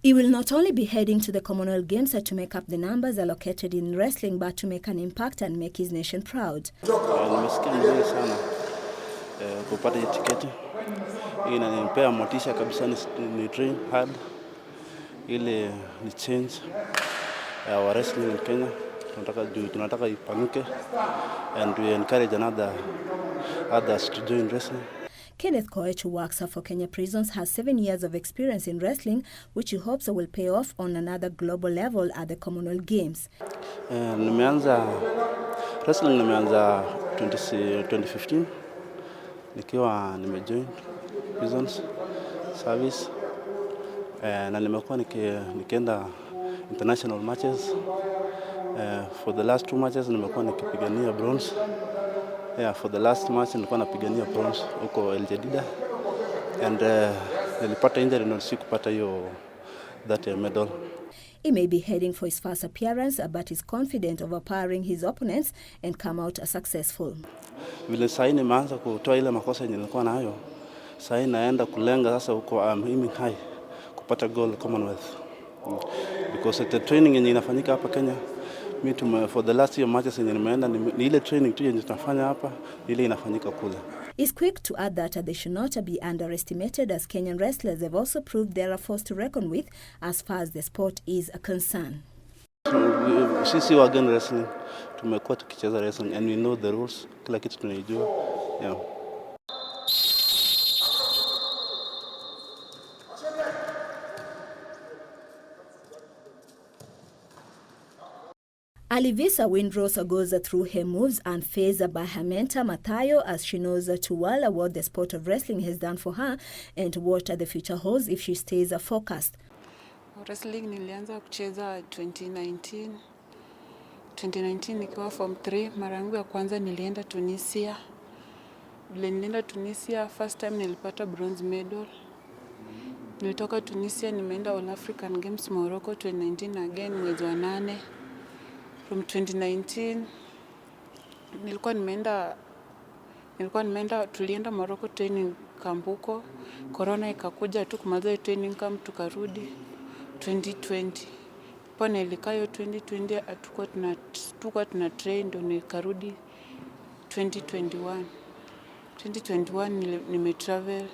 He will not only be heading to the Commonwealth Games to make up the numbers allocated in wrestling, but to make an impact and make his nation proud. Nimesikia vizuri sana kupata tiketi. Inanipea motisha kabisa ni train hard ili ni change our wrestling in Kenya. Tunataka ipanuke and we encourage others to join wrestling. Kenneth Koech, who works for Kenya Prisons, has 7 years of experience in wrestling, which he hopes will pay off on another global level at the Commonwealth Games. Nimeanza wrestling 2015 nikiwa nimejoin Prisons service na nimekuwa nikienda international matches. For the last 2 matches nimekuwa nikipigania bronze. For the last match nilikuwa napigania bronze huko Eljadida and nilipata injury na sikupata that medal. He may be heading for his first appearance, but is confident of overpowering his opponents and come out successful. Vile sasa nimeanza kutoa ile makosa yenye nilikuwa nayo, sasa naenda kulenga sasa huko aiming high kupata goal Commonwealth. Because the training yenye inafanyika hapa Kenya, for the last year matches yenye nimeenda ni ile training tu yenye tunafanya hapa, ile inafanyika kule. He's quick to add that they should not be underestimated, as Kenyan wrestlers have also proved they are a force to reckon with as far as the sport is concerned. Sisi wagen wrestling tumekuwa tukicheza wrestling and we know the rules, kila kitu tunajua. Alivisa Windrose goes through her moves and phased by her mentor Mathayo, as she knows too well what the sport of wrestling has done for her and what the future holds if she stays focused. Wrestling nilianza kucheza 2019 nikiwa form 3. Mara yangu ya kwanza nilienda Tunisia. Nilienda Tunisia, first time nilipata bronze medal. Nilitoka Tunisia nimeenda All African Games Morocco 2019 again mwezi wa 8. From 2019 tulienda Morocco training camp huko. Corona ikakuja tu kumaliza training camp tukarudi 2020. Pone ilikayo 2020 tukua tuna train ndo nikarudi 2021. 2021 nimetravel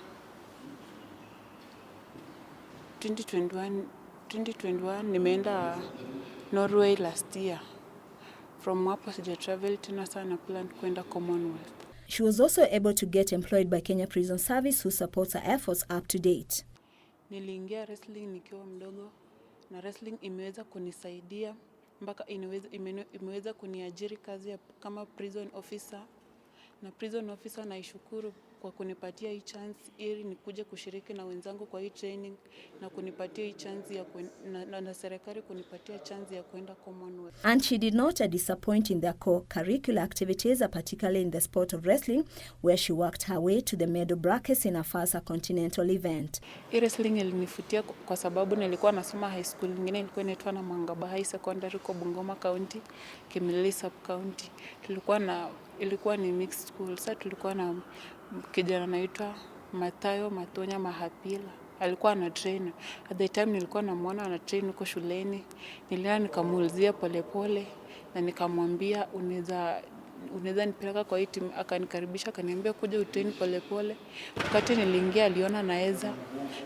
2021 nimeenda Norway last year. From hapo sija travel tena sana plan kwenda Commonwealth. She was also able to get employed by Kenya Prison Service, who supports her efforts up to date. Niliingia wrestling nikiwa mdogo na wrestling imeweza kunisaidia mpaka imeweza kuniajiri kazi kama prison officer, na prison officer naishukuru kwa kunipatia hii chance ili nikuje kushiriki na wenzangu kwa hii training na kunipatia hii chance ya na serikali kunipatia chance ya kwenda Commonwealth. And she did not disappoint in their co-curricular activities, particularly in the sport of wrestling, where she worked her way to the medal brackets in a first continental event. Wrestling ilinifutia kwa sababu nilikuwa nasoma high school nyingine ilikuwa inaitwa na Mangaba High Secondary kwa Bungoma County, Kimilili Sub County. Ilikuwa ni mixed school. Sasa tulikuwa na kijana anaitwa Mathayo Matonya Mahapila. Alikuwa ana train. At the time nilikuwa namuona ana train huko shuleni. Nilienda nikamuulizia polepole na nikamwambia unaweza nipeleka kwa hii team. Akanikaribisha akaniambia kuja utrain polepole. Wakati niliingia aliona naweza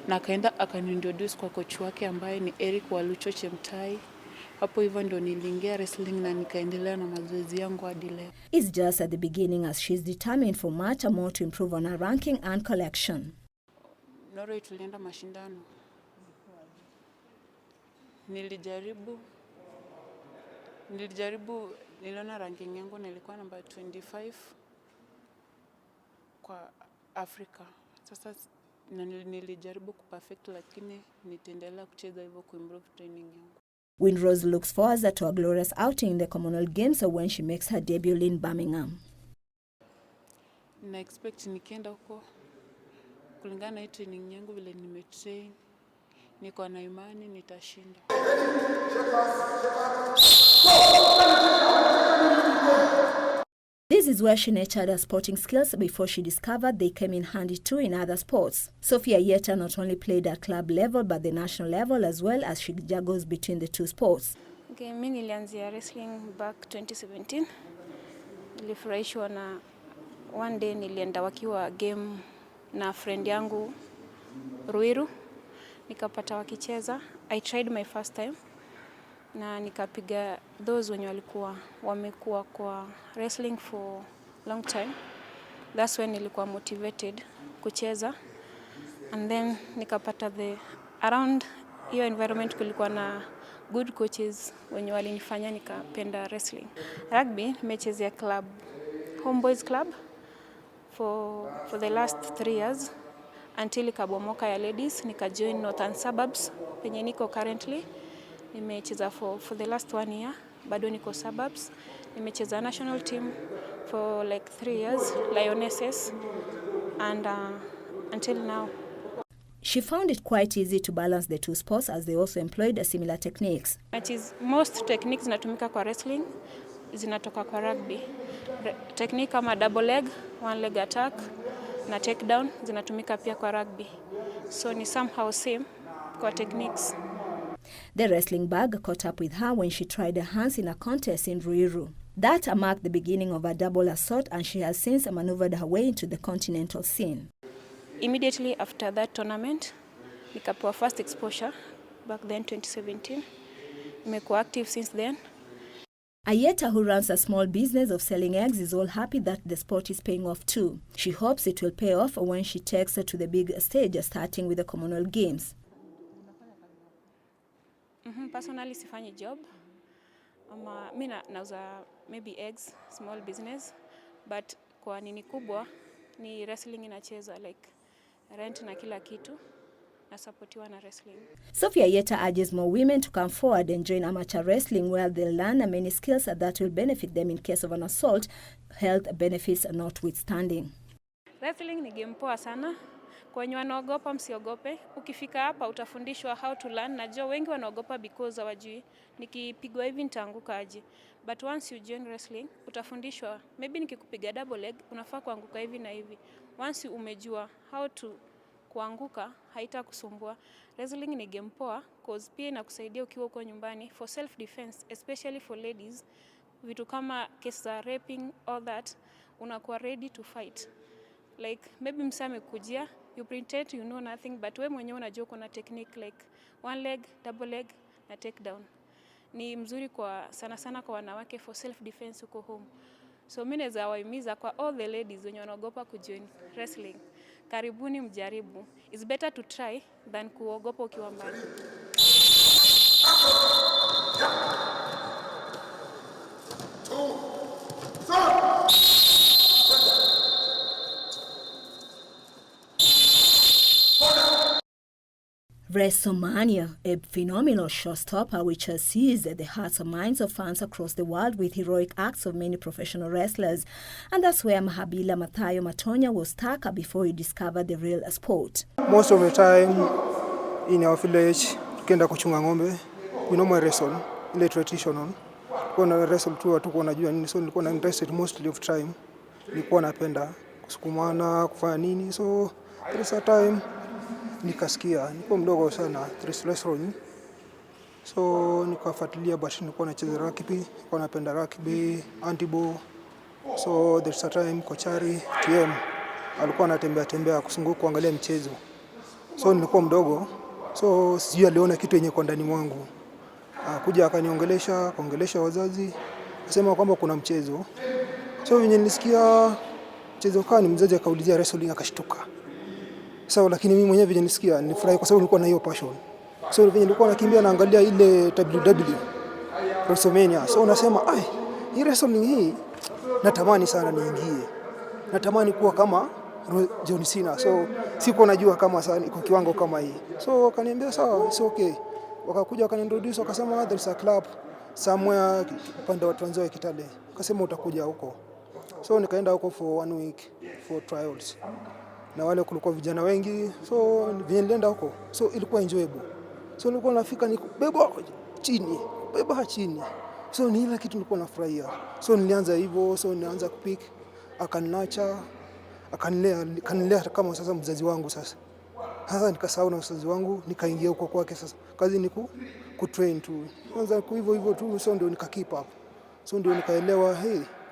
na akaenda akanintroduce kwa coach wake ambaye ni Eric Walucho Chemtai. Hapo hivyo ndo niliingia wrestling na nikaendelea na mazoezi yangu hadi leo. It's just at the beginning, as she's determined for much more to improve on her ranking and collection. Norway tulienda mashindano. Niliona ranking yangu nilikuwa namba 25 kwa Africa. Sasa nilijaribu kuperfect, lakini nitaendelea kucheza hivyo kuimprove training yangu. Windrose looks forward to a glorious outing in the Commonwealth Games when she makes her debut in Birmingham. Na expect nikienda huko kulingana na training yangu vile nimetrain, niko na imani nitashinda. is where she nurtured her sporting skills before she discovered they came in handy too in other sports. Sophia Yeta not only played at club level but the national level as well, as she juggles between the two sports. Okay, mimi nilianzia wrestling back 2017. Nilifurahishwa na one day nilienda wakiwa game na friend yangu Ruiru, nikapata wakicheza. I tried my first time na nikapiga those wenye walikuwa wamekuwa kwa wrestling for long time. That's when nilikuwa motivated kucheza, and then nikapata around hiyo environment kulikuwa na good coaches wenye walinifanya nikapenda wrestling. Rugby nimechezea club, Homeboys Club for the last 3 years until ikabomoka ya ladies, nikajoin Northern Suburbs penye niko currently. Nimecheza for the last 1 year, bado niko suburbs. Nimecheza national team for like 3 years, Lionesses, and until now. She found it quite easy to balance the two sports as they also employed similar techniques. Most techniques zinatumika kwa wrestling zinatoka kwa rugby. Technique kama double leg, one leg attack na takedown zinatumika pia kwa rugby. So ni somehow same kwa techniques. The wrestling bug caught up with her when she tried her hands in a contest in Ruiru. That marked the beginning of a double assault, and she has since maneuvered her way into the continental scene. Immediately after that tournament, nikapewa first exposure back then 2017. Nimekuwa active since then. Ayeta, who runs a small business of selling eggs, is all happy that the sport is paying off too. She hopes it will pay off when she takes her to the big stage, starting with the Commonwealth Games. Personally, sifanyi job. Mimi nauza maybe eggs, small business, but kwa nini kubwa ni wrestling inacheza, like rent na kila kitu na supportiwa na wrestling. Sophia Yeta urges more women to come forward and join amateur wrestling, where they'll learn many skills that will benefit them in case of an assault, health benefits notwithstanding. Wrestling ni game poa sana. Kwa wenye wanaogopa msiogope. Ukifika hapa utafundishwa how to learn. Najua wengi wanaogopa because hawajui nikipigwa hivi nitaanguka aje. But once you join wrestling, utafundishwa maybe nikikupiga double leg unafaa kuanguka hivi na hivi. Once umejua how to kuanguka, haitakusumbua. Wrestling ni game poa cause pia inakusaidia ukiwa uko nyumbani for self defense, especially for ladies. Vitu kama case za raping, all that, unakuwa ready to fight. Like maybe msa amekujia, you pretend you know nothing, but we mwenyewe unajua kuna technique like one leg, double leg na take down. Ni mzuri kwa sana kwa wanawake for self defense uko home. So mimi naweza wahimiza kwa all the ladies wenye wanaogopa kujoin wrestling, karibuni mjaribu. It's better to try than kuogopa ukiwa mbali. WrestleMania, a phenomenal showstopper which has seized the hearts and minds of fans across the world with heroic acts of many professional wrestlers. And that's where Mahabila Mathayo Matonya was stuck before he discovered the real sport. Most of the time in our village, tukienda kuchunga ng'ombe, we normally wrestle, ile traditional. Kuna wrestle tu watu wanajua nini, so nilikuwa na interested mostly of time. Nilikuwa napenda kusukumana, kufanya nini, so there is a time nikasikia niko mdogo sana wrestling, so nikafuatilia, but nilikuwa nacheza rugby, nilikuwa napenda rugby, anti-ball. So there's a time kochari TM alikuwa anatembea kusunguka kuangalia mchezo, so nilikuwa mdogo, so sijui aliona kitu yenye kwa ndani mwangu, kuja akaongelesha wazazi, akasema kwamba kuna mchezo. So venye nilisikia mchezo kani, mzazi akaulizia wrestling, akashtuka. So lakini mimi mwenyewe venye nilisikia nilifurahi kwa sababu nilikuwa na hiyo passion. So venye nilikuwa nakimbia naangalia ile WWE WrestleMania, so unasema hii wrestling hii natamani sana niingie. Natamani kuwa kama John Cena. So sikuwa najua kama sana iko kiwango kama hii. So wakaniambia sawa, it's okay. Wakakuja wakaniintroduce, wakasema there's a club somewhere upande wa Trans Nzoia Kitale. Wakasema utakuja huko. So nikaenda huko for 1 week for trials. Na wale kulikuwa vijana wengi, so nilienda huko. So ilikuwa enjoyable. So nilikuwa nafika nikubeba chini. So ni ile kitu nilikuwa nafurahia. So nilianza hivyo, so nilianza kupick akaniacha, akanilea kama sasa mzazi wangu sasa. Sasa nikasahau na mzazi wangu, nikaingia huko kwake sasa. Kazi ni kutrain tu. Kwanza hivyo tu, so ndio nika keep up. So ndio nikaelewa,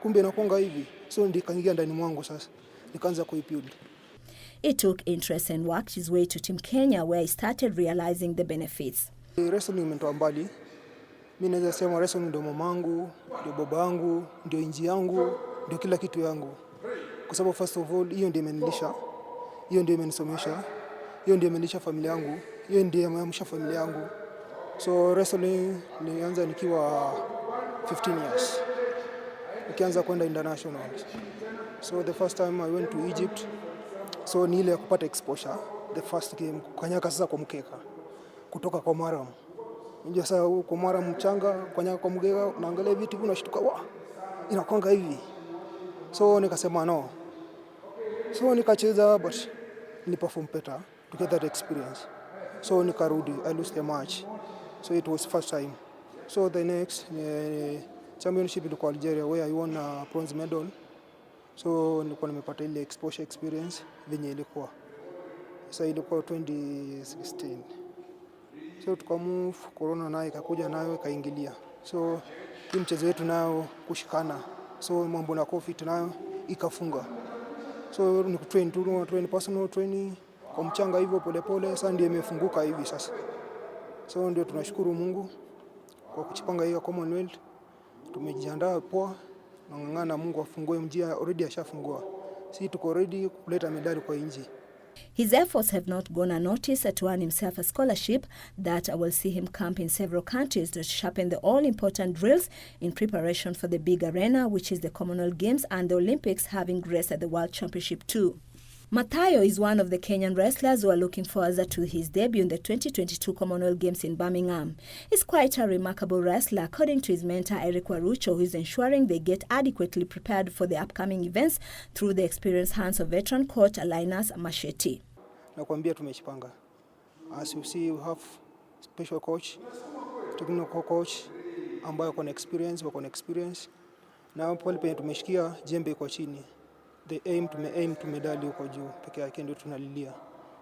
kumbe inakuanga hivi. So ndio nikaingia ndani mwangu sasa. Nikaanza kuibuild. He took interest and worked his way to Team Kenya, where he started realizing the benefits. Wrestling imenitoa mbali. Mimi naweza sema wrestling ndio mamangu, ndio babangu, ndio inji yangu, ndio kila kitu yangu. Kwa sababu first of all, hiyo ndio imenilisha, hiyo ndio imenisomesha, hiyo ndio imenilisha familia yangu, hiyo ndio imeamsha familia yangu. So wrestling nilianza nikiwa 15 years. Nikianza kwenda international. So the first time I went to Egypt, so ni ile ya kupata exposure, the first game, kukanyaka sasa kwa mkeka, kutoka kwa maram. Unajua sasa kwa maram mchanga, kukanyaka kwa mkeka, unaangalia vitu unashtuka, inakwanga hivi. So nikasema no. So nikacheza, but niliperform better to get that experience. So nikarudi, I lost the match. So it was first time. So the next championship ilikuwa Algeria, where I won a bronze medal. So nilikuwa nimepata ile exposure experience venye ilikuwa. Sasa ilikuwa 2016. So tukamove, corona nayo ikakuja nayo ikaingilia. So hii mchezo wetu nayo kushikana. So mambo na COVID nayo ikafunga. So ni train personal training kwa mchanga hivyo polepole. Sasa ndio imefunguka hivi sasa. So ndio tunashukuru Mungu kwa kuchipanga hiyo Commonwealth. Tumejiandaa poa, na Mungu afungue njia, already ashafungua. Sisi tuko ready kuleta medali kwa nchi. His efforts have not gone unnoticed to earn himself a scholarship that will see him camp in several countries to sharpen the all-important drills in preparation for the big arena, which is the Commonwealth Games and the Olympics, having graced at the World Championship too. Mathayo is one of the Kenyan wrestlers who are looking forward to his debut in the 2022 Commonwealth Games in Birmingham. He's quite a remarkable wrestler, according to his mentor Eric Warucho, who is ensuring they get adequately prepared for the upcoming events through the experienced hands of veteran coach Linus Masheti. Nakwambia tumechipanga. As you see, we have special coach, technical coach, ambayo wako na experience. Na pale penye tumeshikia jembe kwa chini. The aim to medali huko juu peke yake ndio tunalilia.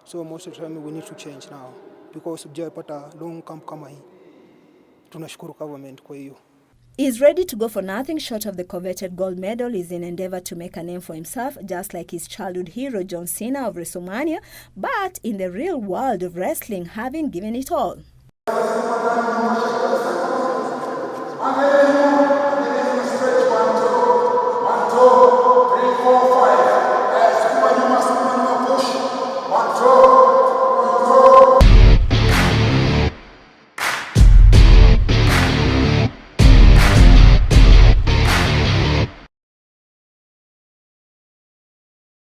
So most of the time we need to change now because tujapata long camp kama hii. Tunashukuru government kwa hiyo. He's ready to go for nothing short of the coveted gold medal. Is in endeavor to make a name for himself, just like his childhood hero John Cena of WrestleMania, but in the real world of wrestling, having given it all.